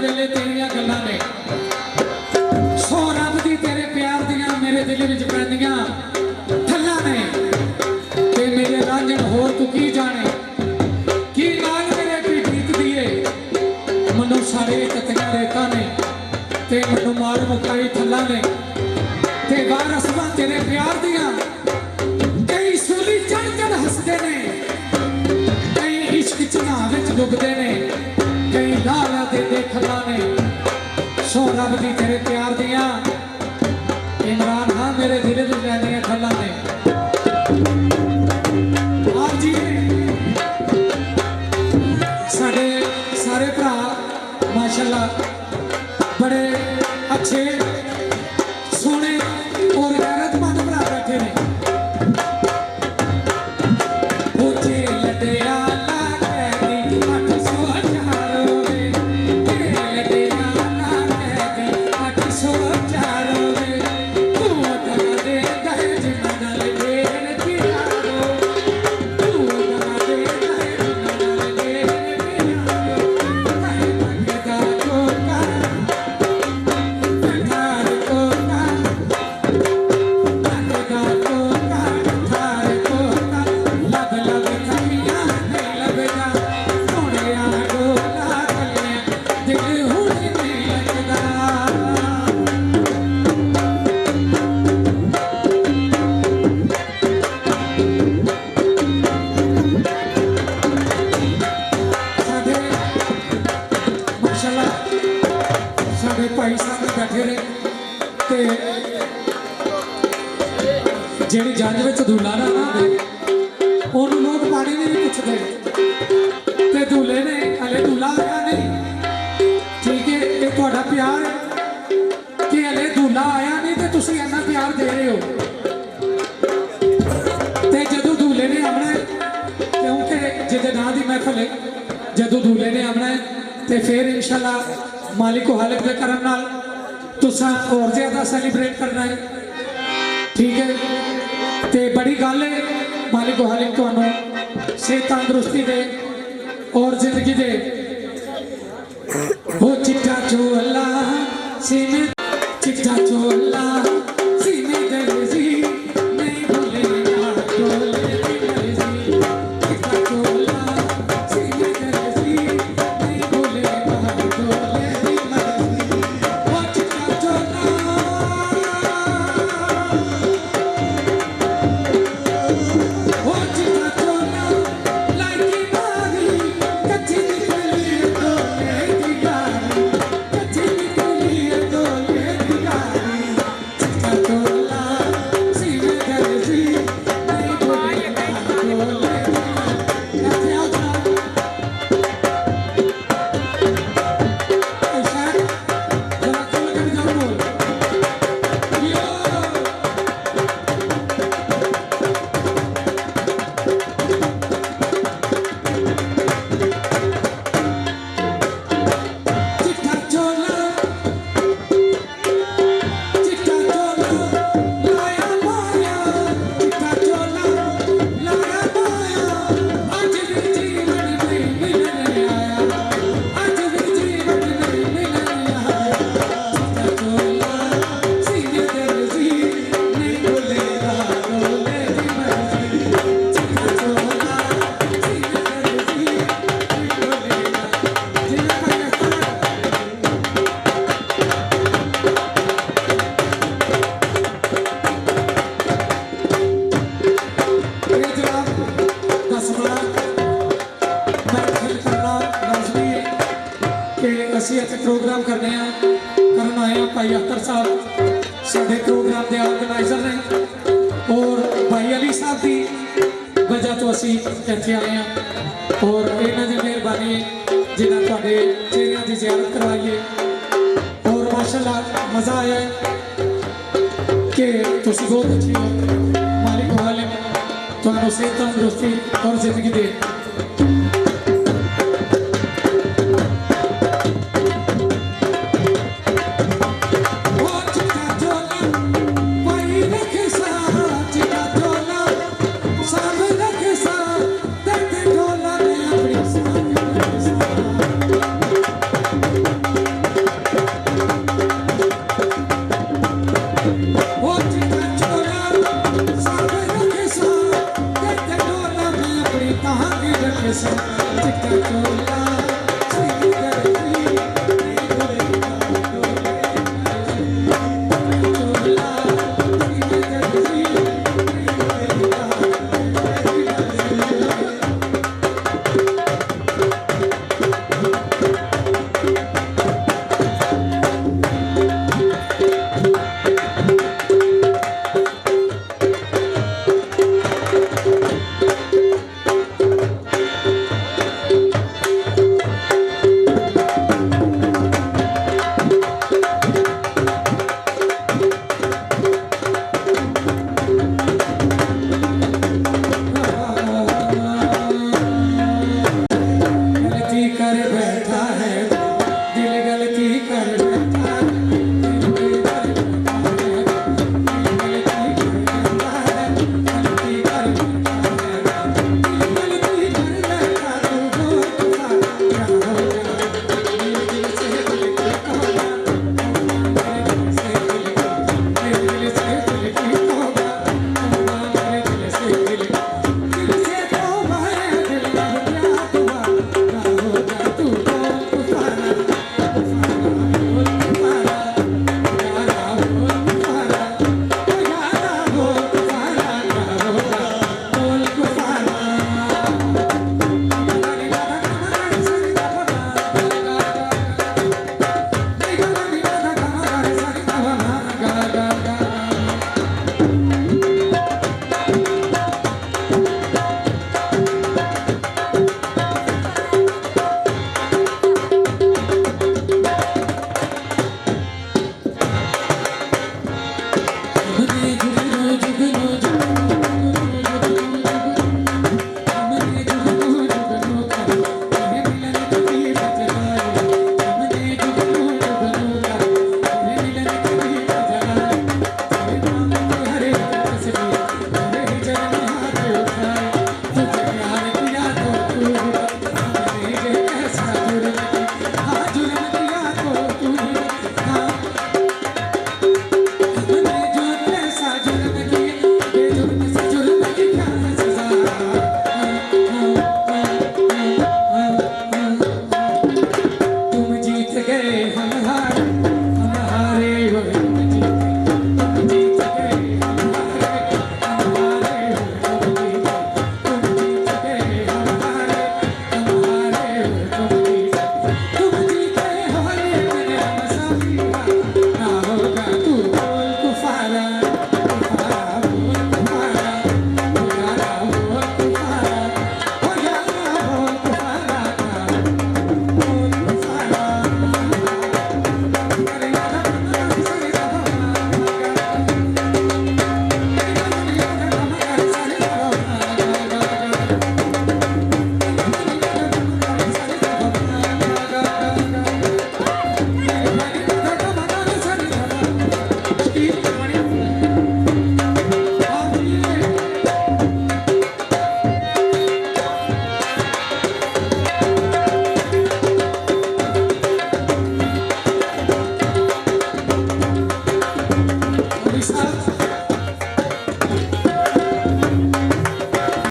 वेले तेरिया गल्लां ने सो रब दी तेरे प्यार दियां मेरे दिल विच पैंदियां ठल्लां ने ते मेरे रांझण होर तू की जाने की नाल मेरे कोई गीत दिए मनु सारे कतियां रेतां ने ते मनु मार मुकाई ठल्लां ने ते वारसवां तेरे प्यार दियां कई सूली चढ़ चढ़ हसदे ने कई इश्क चनाह विच डुबदे ने कई लाला दे देखला ने सो रब दी तेरे प्यार दियां इमरान हाँ मेरे दिल विच लैंदियां ठल्लां ने आप जी साडे सारे भरा माशाअल्लाह बड़े अच्छे सोने और गैरतमंद भरा बैठे ने भाई साहब बैठे ने ते जेड़ी जंज विच दूल्हा ना ओनू लोग पानी नहीं पुछदे ते दूल्हे ने हले दूल्हा आया नहीं ठीक है ये तुहाडा प्यार है कि हले दूल्हा आया नहीं ते तुसीं इन्ना प्यार दे रहे हो ते जदों दूल्हे ने आना क्योंकि जिहदे नां दी महफिल है जदों दूल्हे ने आना ते फिर इंशाअल्लाह मालिक को हालिक के करम नाल तुसा और ज्यादा सेलिब्रेट करना है ठीक है ते बड़ी गल है मालिक को हालिक तुहानू सेहत तंदुरुस्ती दे और जिंदगी दे हो चिट्टा चोला सीने चिट्टा चोला सीने दर्जी नहीं भूले ना डोले प्रोग्राम करने करन आए भाई अख्तर साहब साढ़े प्रोग्राम के ऑर्गेनाइजर ने और भाई अली साहब की वजह तो असी इत्थे आए हैं और इन्हों की मेहरबानी जिन्हें तुहाडे चेहरिਆਂ की जियारत करवाई है और माशाअल्लाह मज़ा आया है कि तुसीं बहुत अच्छी हो मालिक वाले तुहानू सेहत तंदुरुस्ती और जिंदगी दे देखा है